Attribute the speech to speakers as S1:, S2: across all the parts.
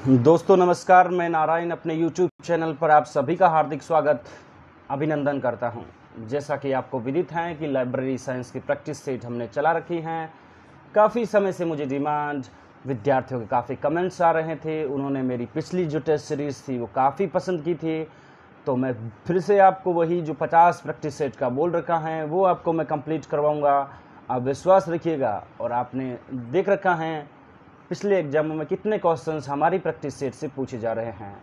S1: दोस्तों नमस्कार, मैं नारायण अपने YouTube चैनल पर आप सभी का हार्दिक स्वागत अभिनंदन करता हूं। जैसा कि आपको विदित है कि लाइब्रेरी साइंस की प्रैक्टिस सेट हमने चला रखी हैं। काफ़ी समय से मुझे डिमांड, विद्यार्थियों के काफ़ी कमेंट्स आ रहे थे। उन्होंने मेरी पिछली जो टेस्ट सीरीज़ थी वो काफ़ी पसंद की थी, तो मैं फिर से आपको वही जो 50 प्रैक्टिस सेट का बोल रखा है वो आपको मैं कंप्लीट करवाऊँगा। आप विश्वास रखिएगा। और आपने देख रखा है पिछले एग्जामों में कितने क्वेश्चंस हमारी प्रैक्टिस सेट से पूछे जा रहे हैं,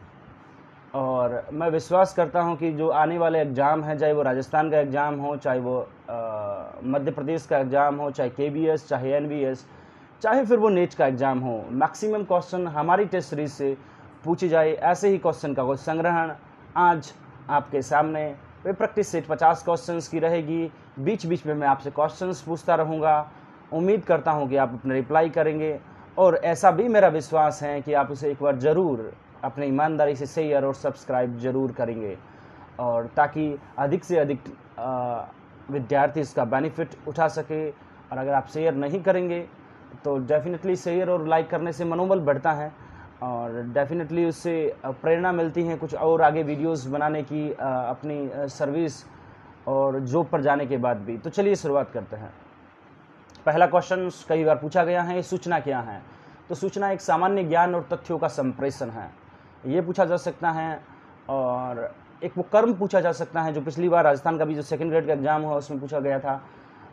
S1: और मैं विश्वास करता हूं कि जो आने वाले एग्ज़ाम हैं, चाहे वो राजस्थान का एग्ज़ाम हो, चाहे वो मध्य प्रदेश का एग्ज़ाम हो, चाहे केबीएस, चाहे एनवीएस, चाहे फिर वो नेट का एग्ज़ाम हो, मैक्सिमम क्वेश्चन हमारी टेस्ट सीरीज से पूछे जाए। ऐसे ही क्वेश्चन का कोई संग्रहण आज आपके सामने वे प्रैक्टिस सेट 50 क्वेश्चंस की रहेगी। बीच बीच में मैं आपसे क्वेश्चंस पूछता रहूँगा। उम्मीद करता हूँ कि आप अपने रिप्लाई करेंगे, और ऐसा भी मेरा विश्वास है कि आप उसे एक बार ज़रूर अपनी ईमानदारी से शेयर और सब्सक्राइब ज़रूर करेंगे, और ताकि अधिक से अधिक विद्यार्थी इसका बेनिफिट उठा सके। और अगर आप शेयर नहीं करेंगे तो डेफिनेटली शेयर और लाइक करने से मनोबल बढ़ता है, और डेफिनेटली उससे प्रेरणा मिलती है कुछ और आगे वीडियोस बनाने की, अपनी सर्विस और जॉब पर जाने के बाद भी। तो चलिए शुरुआत करते हैं। पहला क्वेश्चन कई बार पूछा गया है, सूचना क्या है? तो सूचना एक सामान्य ज्ञान और तथ्यों का संप्रेषण है, ये पूछा जा सकता है। और एक वो कर्म पूछा जा सकता है जो पिछली बार राजस्थान का भी जो सेकंड ग्रेड का एग्जाम हुआ उसमें पूछा गया था।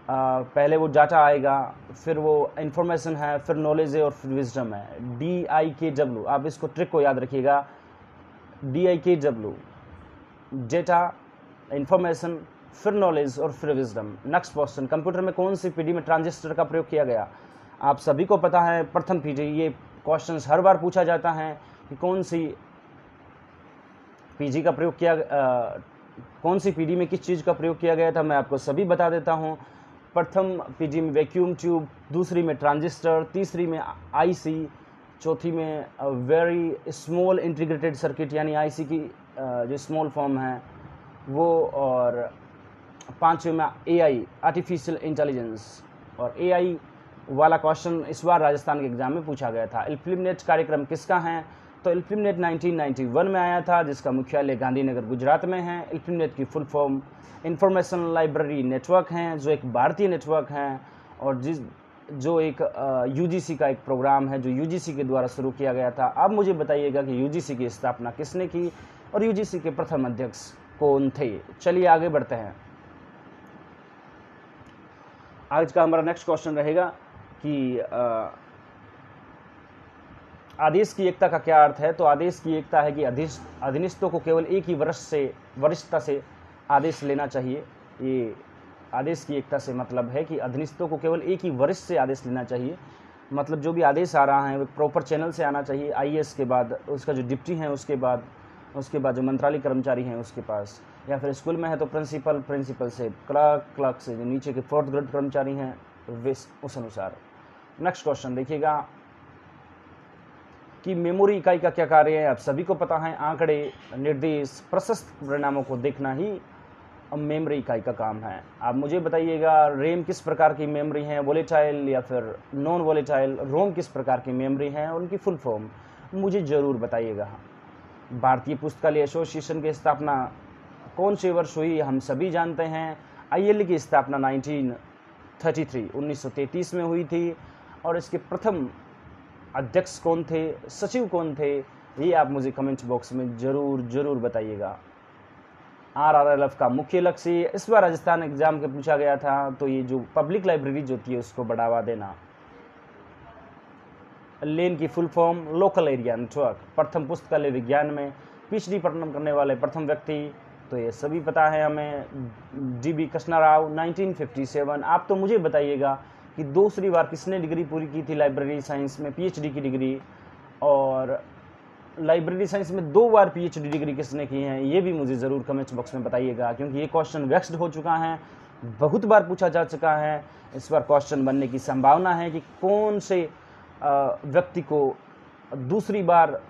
S1: पहले वो डाटा आएगा, फिर वो इन्फॉर्मेशन है, फिर नॉलेज है, और फिर विजडम है। DIKW, आप इसको ट्रिक को याद रखिएगा। DIKW, डेटा, इन्फॉर्मेशन, फिर नॉलेज और फिर विजडम। नेक्स्ट क्वेश्चन, कंप्यूटर में कौन सी पीढ़ी में ट्रांजिस्टर का प्रयोग किया गया? आप सभी को पता है प्रथम पीढ़ी। ये क्वेश्चंस हर बार पूछा जाता है कि कौन सी पीढ़ी का प्रयोग किया, कौन सी पीढ़ी में किस चीज़ का प्रयोग किया गया था। मैं आपको सभी बता देता हूँ। प्रथम पीढ़ी में वैक्यूम ट्यूब, दूसरी में ट्रांजिस्टर, तीसरी में IC, चौथी में वेरी स्मॉल इंटीग्रेटेड सर्किट यानी IC की जो स्मॉल फॉर्म है वो, और पांचवें में AI, आर्टिफिशियल इंटेलिजेंस। और AI वाला क्वेश्चन इस बार राजस्थान के एग्जाम में पूछा गया था। इल्फिल्मनेट कार्यक्रम किसका है? तो इल्फिल्मनेट 1991 में आया था, जिसका मुख्यालय गांधीनगर गुजरात में है। इल्फिल्मनेट की full form information library network हैं, जो एक भारतीय नेटवर्क है, और जो एक UGC का एक प्रोग्राम है जो UGC के द्वारा शुरू किया गया था। अब मुझे बताइएगा कि UGC की स्थापना किसने की और UGC के प्रथम अध्यक्ष कौन थे। चलिए आगे बढ़ते हैं। आज का हमारा नेक्स्ट क्वेश्चन रहेगा कि आदेश की एकता का क्या अर्थ है? तो आदेश की एकता है कि अधीनस्थों को केवल एक ही वरिष्ठता से आदेश लेना चाहिए। ये आदेश की एकता से मतलब है कि अधीनस्थों को केवल एक ही वरिष्ठ से आदेश लेना चाहिए। मतलब जो भी आदेश आ रहा है वो प्रॉपर चैनल से आना चाहिए। IAS के बाद उसका जो डिप्टी है, उसके बाद जो मंत्रालय कर्मचारी हैं उसके पास, या फिर स्कूल में है तो प्रिंसिपल से, क्लर्क से, जो नीचे के 4th ग्रेड कर्मचारी हैं उस अनुसार। नेक्स्ट क्वेश्चन देखिएगा कि मेमोरी इकाई का क्या कार्य है? आप सभी को पता है, आंकड़े, निर्देश, प्रशस्त परिणामों को देखना ही मेमोरी इकाई का काम है। आप मुझे बताइएगा रैम किस प्रकार की मेमोरी है, वोलेटाइल या फिर नॉन वोलेटाइल? रोम किस प्रकार की मेमोरी है, उनकी फुल फॉर्म मुझे ज़रूर बताइएगा। भारतीय पुस्तकालय एसोसिएशन की स्थापना कौन से वर्ष हुई? हम सभी जानते हैं ILA की स्थापना 1933 में हुई थी। और इसके प्रथम अध्यक्ष कौन थे, सचिव कौन थे, ये आप मुझे कमेंट बॉक्स में ज़रूर बताइएगा। RRLF का मुख्य लक्ष्य इस बार राजस्थान एग्जाम के पूछा गया था, तो ये जो पब्लिक लाइब्रेरी जो थी उसको बढ़ावा देना। लेन की full form local area network. प्रथम पुस्तकालय विज्ञान में PhD पठन करने वाले प्रथम व्यक्ति, तो ये सभी पता है हमें, DB कृष्णाराव 1957। आप तो मुझे बताइएगा कि दूसरी बार किसने डिग्री पूरी की थी लाइब्रेरी साइंस में, PhD की डिग्री, और लाइब्रेरी साइंस में 2 बार PhD डिग्री किसने की है, ये भी मुझे ज़रूर कमेंट्स बॉक्स में बताइएगा, क्योंकि ये क्वेश्चन वेक्स्ड हो चुका है, बहुत बार पूछा जा चुका है। इस बार क्वेश्चन बनने की संभावना है कि कौन से व्यक्ति को दूसरी बार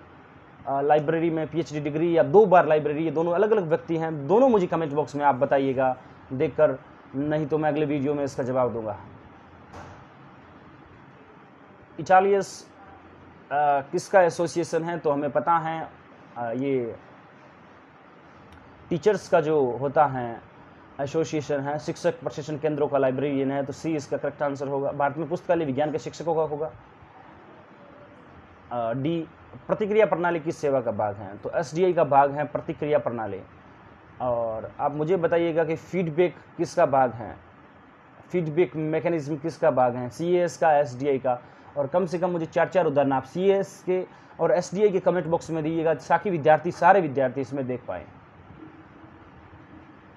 S1: लाइब्रेरी में PhD डिग्री या 2 बार लाइब्रेरी, ये दोनों अलग अलग व्यक्ति हैं। दोनों मुझे कमेंट बॉक्स में आप बताइएगा देखकर, नहीं तो मैं अगले वीडियो में इसका जवाब दूंगा। इटालियस किसका एसोसिएशन है, तो हमें पता है ये टीचर्स का जो होता है एसोसिएशन है, शिक्षक प्रशिक्षण केंद्रों का लाइब्रेरियन है, तो सी इसका करेक्ट आंसर होगा। भारत में पुस्तकालय विज्ञान के शिक्षकों का होगा। डी प्रतिक्रिया प्रणाली किस सेवा का भाग है, तो एसडीआई का भाग है प्रतिक्रिया प्रणाली। और आप मुझे बताइएगा कि फीडबैक किसका भाग है, फीडबैक मैकेनिज्म किसका भाग है, सीएस का, एसडीआई का। और कम से कम मुझे 4 उदाहरण आप सीएस के और एसडीआई के कमेंट बॉक्स में दीजिएगा ताकि विद्यार्थी, सारे विद्यार्थी इसमें देख पाए।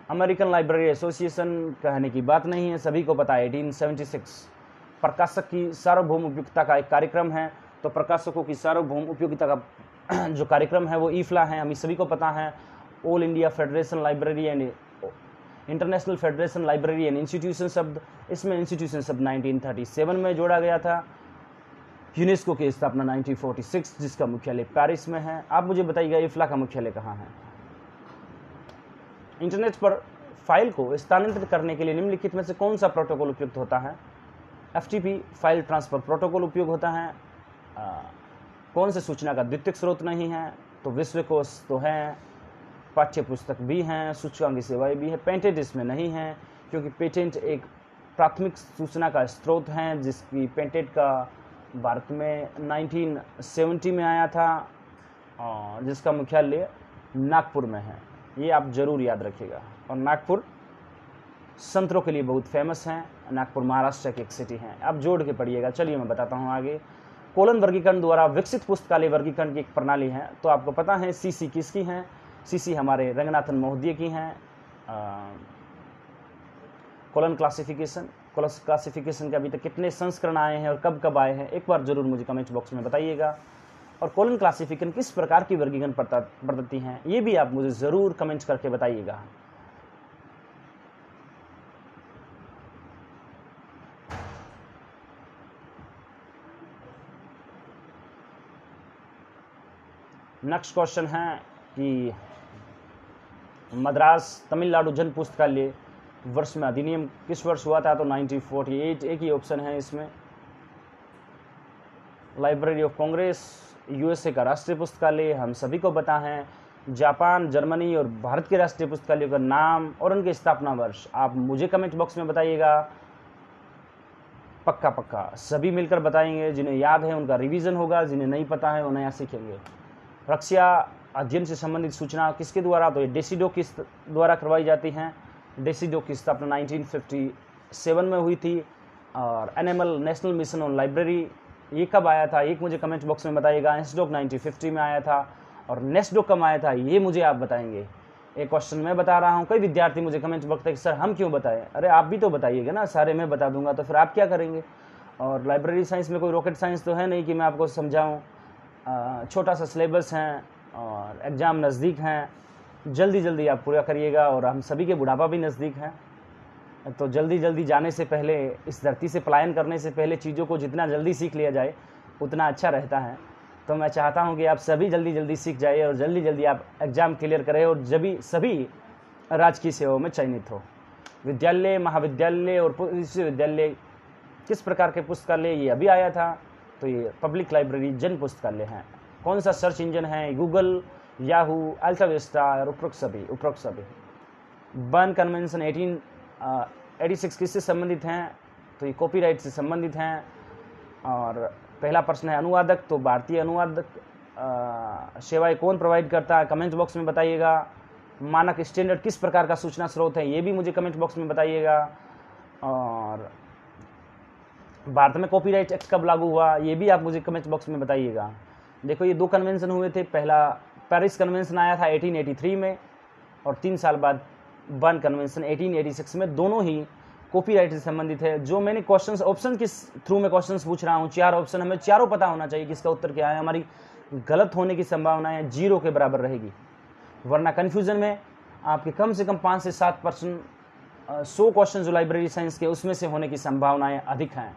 S1: अमेरिकन लाइब्रेरी एसोसिएशन कहने की बात नहीं है, सभी को पता है 1876 प्रकाशक की सार्वभौम उपयोगिता का एक कार्यक्रम है। तो प्रकाशकों की सार्वभौम उपयोगिता का जो कार्यक्रम है वो ईफला है, हमें सभी को पता है। All India federation library and international federation library and institution शब्द, इसमें इंस्टीट्यूशन शब्द 1937 में जोड़ा गया था। यूनेस्को की स्थापना 1946, जिसका मुख्यालय पेरिस में है। आप मुझे बताइएगा ईफला का मुख्यालय कहाँ है। इंटरनेट पर फाइल को स्थानांतरित करने के लिए निम्नलिखित में से कौन सा प्रोटोकॉल उपयुक्त होता है। एफटीपी फाइल ट्रांसफर प्रोटोकॉल उपयोग होता है। कौन से सूचना का द्वितीयक स्रोत नहीं है, तो विश्वकोश तो है, पाठ्य पुस्तक भी हैं, सूचकांक सेवाएं भी है। पेटेंट इसमें नहीं है क्योंकि पेटेंट एक प्राथमिक सूचना का स्रोत है, जिसकी पेटेंट का भारत में 1970 में आया था और जिसका मुख्यालय नागपुर में है। ये आप जरूर याद रखिएगा। और नागपुर संतरों के लिए बहुत फेमस है। नागपुर महाराष्ट्र की एक सिटी है, आप जोड़ के पढ़िएगा। चलिए मैं बताता हूँ आगे। कोलन वर्गीकरण द्वारा विकसित पुस्तकालय वर्गीकरण की एक प्रणाली है, तो आपको पता है सीसी किसकी है। सीसी हमारे रंगनाथन महोदय की हैं। कोलन क्लासिफिकेशन, क्लासिफिकेशन के अभी तक कितने संस्करण आए हैं और कब कब आए हैं, एक बार जरूर मुझे कमेंट बॉक्स में बताइएगा। और कोलन क्लासिफिकेशन किस प्रकार की वर्गीकरण पद्धति हैं, ये भी आप मुझे ज़रूर कमेंट करके बताइएगा। नेक्स्ट क्वेश्चन है कि मद्रास तमिलनाडु जन पुस्तकालय वर्ष में अधिनियम किस वर्ष हुआ था, तो 1948 एक ही ऑप्शन है इसमें। लाइब्रेरी ऑफ कांग्रेस यूएसए का राष्ट्रीय पुस्तकालय हम सभी को पता है। जापान, जर्मनी और भारत के राष्ट्रीय पुस्तकालयों का नाम और उनके स्थापना वर्ष आप मुझे कमेंट बॉक्स में बताइएगा। पक्का पक्का सभी मिलकर बताएंगे, जिन्हें याद है उनका रिवीजन होगा, जिन्हें नहीं पता है वो नया सीखेंगे। रक्षा अध्ययन से संबंधित सूचना किसके द्वारा, तो ये डेसीडो किस द्वारा करवाई जाती हैं। डेसीडो की स्थापना 1957 में हुई थी। और animal national mission on library ये कब आया था, एक मुझे कमेंट बॉक्स में बताइएगा। एसडोक 1950 में आया था। और नेस्डोक कब आया था ये मुझे आप बताएंगे। एक क्वेश्चन मैं बता रहा हूँ, कई विद्यार्थी मुझे कमेंट बॉक्स में सर हम क्यों बताएं, अरे आप भी तो बताइएगा ना, सारे मैं बता दूंगा तो फिर आप क्या करेंगे। और लाइब्रेरी साइंस में कोई रॉकेट साइंस तो है नहीं कि मैं आपको समझाऊँ। छोटा सा सिलेबस है और एग्ज़ाम नज़दीक हैं, जल्दी जल्दी आप पूरा करिएगा। और हम सभी के बुढ़ापा भी नज़दीक है, तो जल्दी जल्दी जाने से पहले, इस धरती से पलायन करने से पहले चीज़ों को जितना जल्दी सीख लिया जाए उतना अच्छा रहता है। तो मैं चाहता हूं कि आप सभी जल्दी जल्दी सीख जाइए और जल्दी जल्दी आप एग्ज़ाम क्लियर करें और सभी राजकीय सेवाओं में चयनित हो। विद्यालय, महाविद्यालय और विश्वविद्यालय किस प्रकार के पुस्तकालय, ये अभी आया था, तो ये पब्लिक लाइब्रेरी जन पुस्तकालय हैं। कौन सा सर्च इंजन है, गूगल, याहू, अल्टाविस्टा और उपरोक्त सभी। बर्न कन्वेंशन 1886 किससे संबंधित हैं, तो ये कॉपीराइट से संबंधित हैं। और पहला प्रश्न है अनुवादक, तो भारतीय अनुवादक सेवाएं कौन प्रोवाइड करता है, कमेंट बॉक्स में बताइएगा। मानक स्टैंडर्ड किस प्रकार का सूचना स्रोत है, ये भी मुझे कमेंट बॉक्स में बताइएगा। और भारत में कॉपीराइट एक्ट कब लागू हुआ, ये भी आप मुझे कमेंट बॉक्स में बताइएगा। देखो ये 2 कन्वेंशन हुए थे, पहला पेरिस कन्वेंशन आया था 1883 में और 3 साल बाद बर्न कन्वेंशन 1886 में। दोनों ही कॉपीराइट से संबंधित है। जो मैंने क्वेश्चंस ऑप्शन के थ्रू में क्वेश्चंस पूछ रहा हूँ, 4 ऑप्शन, हमें चारों पता होना चाहिए किसका उत्तर क्या है। हमारी गलत होने की संभावनाएं 0 के बराबर रहेगी, वरना कन्फ्यूजन में आपके कम से कम 5 से 7% 100 क्वेश्चन जो लाइब्रेरी साइंस के उसमें से होने की संभावनाएं अधिक हैं।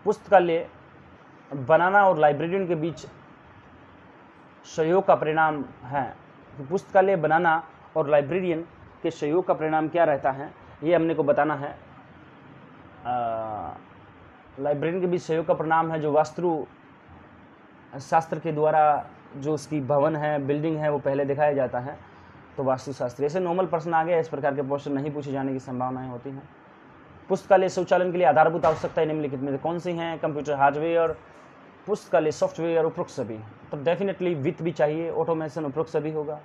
S1: पुस्तकालय बनाना और लाइब्रेरियन के बीच सहयोग का परिणाम है। पुस्तकालय बनाना और लाइब्रेरियन के सहयोग का परिणाम क्या रहता है, ये हमने को बताना है। लाइब्रेरियन के बीच सहयोग का परिणाम है जो वास्तु शास्त्र के द्वारा जो उसकी भवन है, बिल्डिंग है, वो पहले दिखाया जाता है। तो वास्तुशास्त्र। ऐसे नॉर्मल प्रश्न आ गए, इस प्रकार के क्वेश्चन नहीं पूछे जाने की संभावनाएं होती हैं। पुस्तकालय शौचालय के लिए आधारभूत आवश्यकताएं निम्नलिखित में से कौन सी हैं? कंप्यूटर हार्डवेयर, पुस्तकालय सॉफ्टवेयर, उपरोक्त सभी। तो डेफिनेटली वित्त भी चाहिए, ऑटोमेशन, उपरोक्त सभी होगा।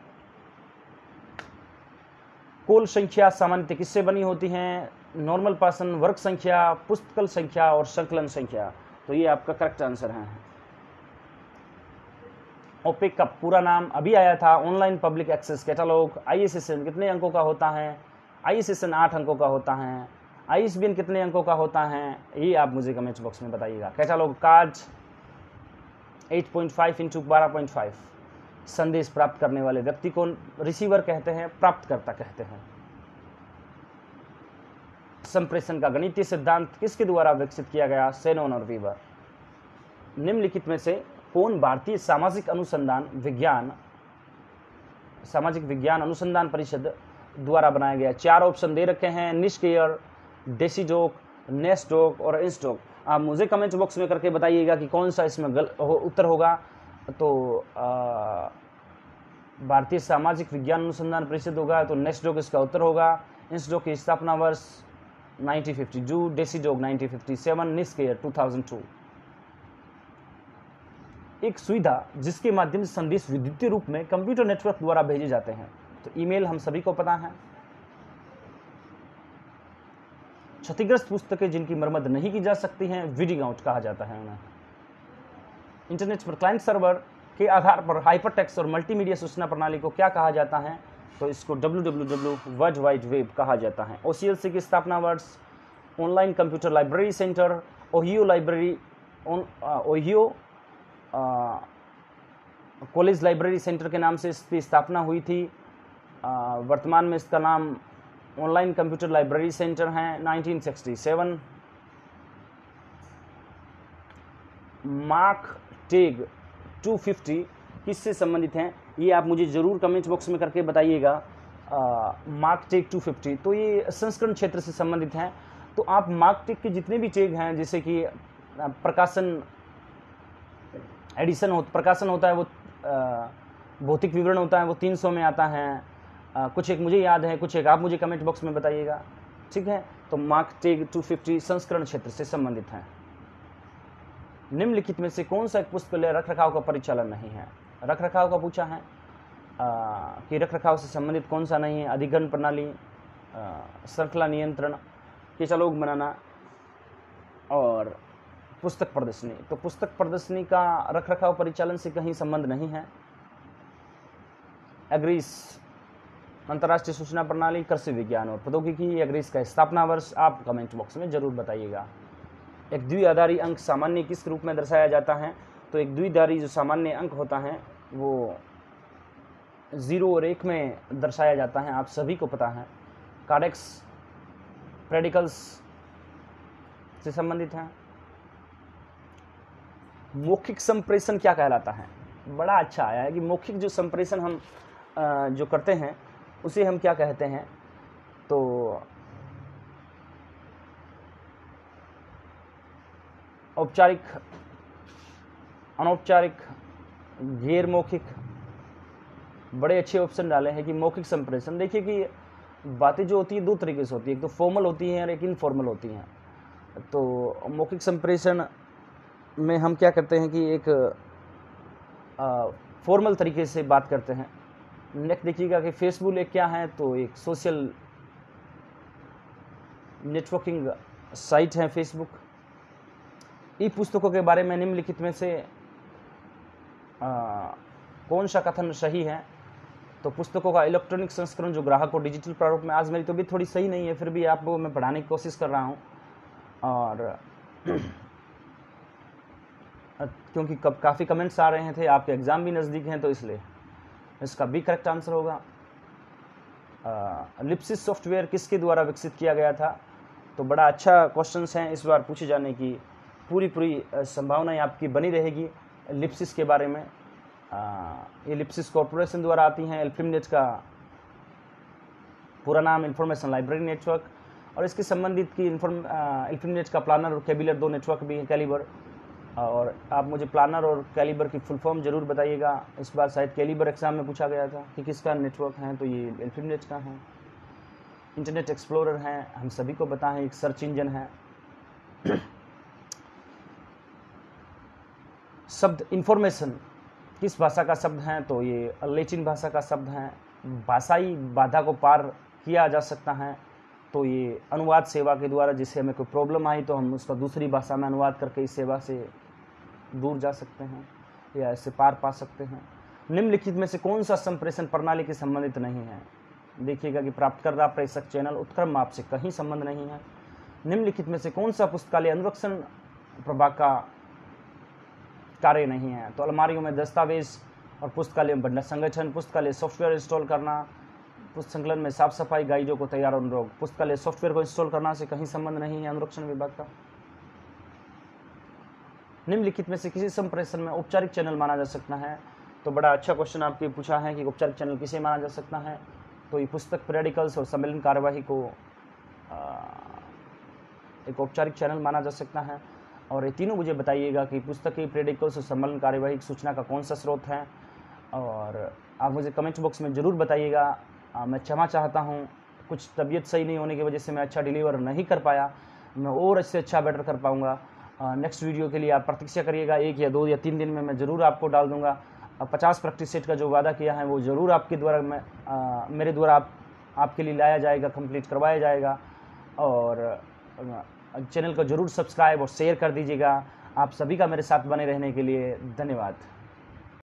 S1: कुल संख्या सामान्यतः किससे बनी होती हैं? नॉर्मल पर्सन, वर्ग संख्या, पुस्तकल संख्या और संकलन संख्या। तो ये आपका करेक्ट आंसर है। ओपेक का पूरा नाम अभी आया था, online public access catalogue. ISSN कितने अंकों का होता है? ISSN 8 अंकों का होता है। ISBN कितने अंकों का होता है? ये आप मुझे कमेंट बॉक्स में बताइएगा। Catalogue card 8.5 × 12.5। संदेश प्राप्त करने वाले व्यक्ति को रिसीवर कहते हैं, प्राप्तकर्ता कहते हैं। संप्रेषण का गणितीय सिद्धांत किसके द्वारा विकसित किया गया? शेनॉन और वीवर। निम्नलिखित में से कौन भारतीय सामाजिक विज्ञान अनुसंधान परिषद द्वारा बनाया गया? 4 ऑप्शन दे रखे हैं, निष्केयर, डेसीडोक, नेस्डोक और इंस्डोक। आप मुझे कमेंट बॉक्स में करके बताइएगा कि कौन सा इसमें उत्तर होगा। तो भारतीय सामाजिक विज्ञान अनुसंधान परिषद होगा, तो नेस्डोक इसका उत्तर होगा। इंस्डोक की स्थापना वर्ष 1952, डेसीडोक 1957, निष्केयर 2002। एक सुविधा जिसके माध्यम से संदेश विद्युतीय रूप में कंप्यूटर नेटवर्क द्वारा भेजे जाते हैं। तो ईमेल हम सभी को पता है। क्षतिग्रस्त पुस्तकें जिनकी मरम्मत नहीं की जा सकती हैं, वीडिंग आउट कहा जाता है उन्हें। इंटरनेट पर क्लाइंट सर्वर के आधार पर हाइपरटेक्स्ट और मल्टीमीडिया सूचना प्रणाली को क्या कहा जाता है? तो इसको WWW वर्ल्ड वाइड वेब कहा जाता है। OCLC की स्थापना वर्ष, online computer library centre, Ohio library, Ohio college library centre के नाम से इसकी स्थापना हुई थी। वर्तमान में इसका नाम ऑनलाइन कंप्यूटर लाइब्रेरी सेंटर है। 1967। मार्क टेग 250 किससे संबंधित हैं? ये आप मुझे ज़रूर कमेंट बॉक्स में करके बताइएगा। मार्क टेग 250 तो ये संस्करण क्षेत्र से संबंधित हैं। तो आप मार्क टेग के जितने भी टेग हैं, जैसे कि प्रकाशन एडिशन प्रकाशन होता है, वो भौतिक विवरण होता है, वो 300 में आता है। कुछ एक मुझे याद है, कुछ एक आप मुझे कमेंट बॉक्स में बताइएगा, ठीक है। तो मार्क टेग 250 संस्करण क्षेत्र से संबंधित है। निम्नलिखित में से कौन सा एक पुस्तकालय रखरखाव का परिचालन नहीं है? रखरखाव का पूछा है कि रखरखाव से संबंधित कौन सा नहीं है? अधिग्रहण प्रणाली, श्रृंखला नियंत्रण, कैटलॉग बनाना और पुस्तक प्रदर्शनी। तो पुस्तक प्रदर्शनी का रखरखाव परिचालन से कहीं संबंध नहीं है। एग्रीस अंतर्राष्ट्रीय सूचना प्रणाली, कृषि विज्ञान और प्रौद्योगिकी, एग्रीस का स्थापना वर्ष आप कमेंट बॉक्स में जरूर बताइएगा। एक द्विआधारी अंक सामान्य किस रूप में दर्शाया जाता है? तो एक द्विआधारी जो सामान्य अंक होता है वो 0 और 1 में दर्शाया जाता है, आप सभी को पता है। कार्डेक्स प्रेडिकल्स से संबंधित है। मौखिक संप्रेषण क्या कहलाता है? बड़ा अच्छा आया है कि मौखिक जो संप्रेषण हम जो करते हैं उसे हम क्या कहते हैं? तो औपचारिक, अनौपचारिक, गैर मौखिक। बड़े अच्छे ऑप्शन डाले हैं कि मौखिक संप्रेषण। देखिए कि बातें जो होती है 2 तरीके से होती है, एक तो फॉर्मल होती हैं और एक इनफॉर्मल होती हैं। तो मौखिक संप्रेषण में हम क्या करते हैं कि एक फॉर्मल तरीके से बात करते हैं। नेक्स्ट देखिएगा कि फेसबुक एक क्या है? तो एक सोशल नेटवर्किंग साइट है फेसबुक। ई पुस्तकों के बारे में निम्नलिखित में से कौन सा कथन सही है? तो पुस्तकों का इलेक्ट्रॉनिक संस्करण जो ग्राहक को डिजिटल प्रारूप में, आज मेरी तो भी थोड़ी सही नहीं है, फिर भी आपको मैं पढ़ाने की कोशिश कर रहा हूँ। और क्योंकि काफ़ी कमेंट्स आ रहे थे, आपके एग्ज़ाम भी नज़दीक हैं, तो इसलिए इसका भी करेक्ट आंसर होगा। लिप्सिस सॉफ्टवेयर किसके द्वारा विकसित किया गया था? तो बड़ा अच्छा क्वेश्चंस हैं, इस बार पूछे जाने की पूरी संभावनाएं आपकी बनी रहेगी लिप्सिस के बारे में। ये लिप्सिस कॉरपोरेशन द्वारा आती हैं। एल्फिमनेट का पूरा नाम इंफॉर्मेशन लाइब्रेरी नेटवर्क। और इसके संबंधित की इन्फिनिनेट का प्लानर और कैबिलर 2 नेटवर्क भी है, कैलिबर। और आप मुझे प्लानर और कैलिबर की फुल फॉर्म जरूर बताइएगा। इस बार शायद कैलिबर एग्जाम में पूछा गया था कि किसका नेटवर्क है, तो ये इन्फिनिनेट का है। इंटरनेट एक्सप्लोरर है, हम सभी को पता है, एक सर्च इंजन है। शब्द इंफॉर्मेशन किस भाषा का शब्द है, तो ये लैटिन भाषा का शब्द है। भाषाई बाधा को पार किया जा सकता है, तो ये अनुवाद सेवा के द्वारा, जिससे हमें कोई प्रॉब्लम आई तो हम उसका दूसरी भाषा में अनुवाद करके इस सेवा से दूर जा सकते हैं या इससे पार पा सकते हैं। निम्नलिखित में से कौन सा संप्रेषण प्रणाली के संबंधित नहीं है? देखिएगा कि प्राप्तकर्ता प्रेषक चैनल उत्क्रम माप से कहीं संबंध नहीं है। निम्नलिखित में से कौन सा पुस्तकालय अनुरक्षण प्रभाग का कार्य नहीं है? तो अलमारियों में दस्तावेज और पुस्तकालय में भंडार संगठन, पुस्तकालय सॉफ्टवेयर इंस्टॉल करना, पुस्तक संकलन में साफ सफाई, गाइडों को तैयार और अनुरोध। पुस्तकालय सॉफ्टवेयर को इंस्टॉल करना से कहीं संबंध नहीं है अनुरक्षण विभाग का। निम्नलिखित में से किसी संप्रेषण में औपचारिक चैनल माना जा सकता है? तो बड़ा अच्छा क्वेश्चन आपके पूछा है कि औपचारिक चैनल किसे माना जा सकता है, तो ये पुस्तक पेरिडिकल्स और सम्मेलन कार्यवाही को एक औपचारिक चैनल माना जा सकता है। और ये तीनों मुझे बताइएगा कि पुस्तक पेरिडिकल्स और सम्मेलन कार्यवाही की सूचना का कौन सा स्रोत है, और आप मुझे कमेंट बॉक्स में ज़रूर बताइएगा। मैं क्षमा चाहता हूँ, कुछ तबीयत सही नहीं होने की वजह से मैं अच्छा डिलीवर नहीं कर पाया, मैं और इससे अच्छा बेटर कर पाऊँगा। नेक्स्ट वीडियो के लिए आप प्रतीक्षा करिएगा, 1 या 2 या 3 दिन में मैं ज़रूर आपको डाल दूँगा। 50 प्रैक्टिस सेट का जो वादा किया है वो ज़रूर आपके द्वारा मेरे द्वारा आपके लिए लाया जाएगा, कंप्लीट करवाया जाएगा। और चैनल को ज़रूर सब्सक्राइब और शेयर कर दीजिएगा। आप सभी का मेरे साथ बने रहने के लिए धन्यवाद।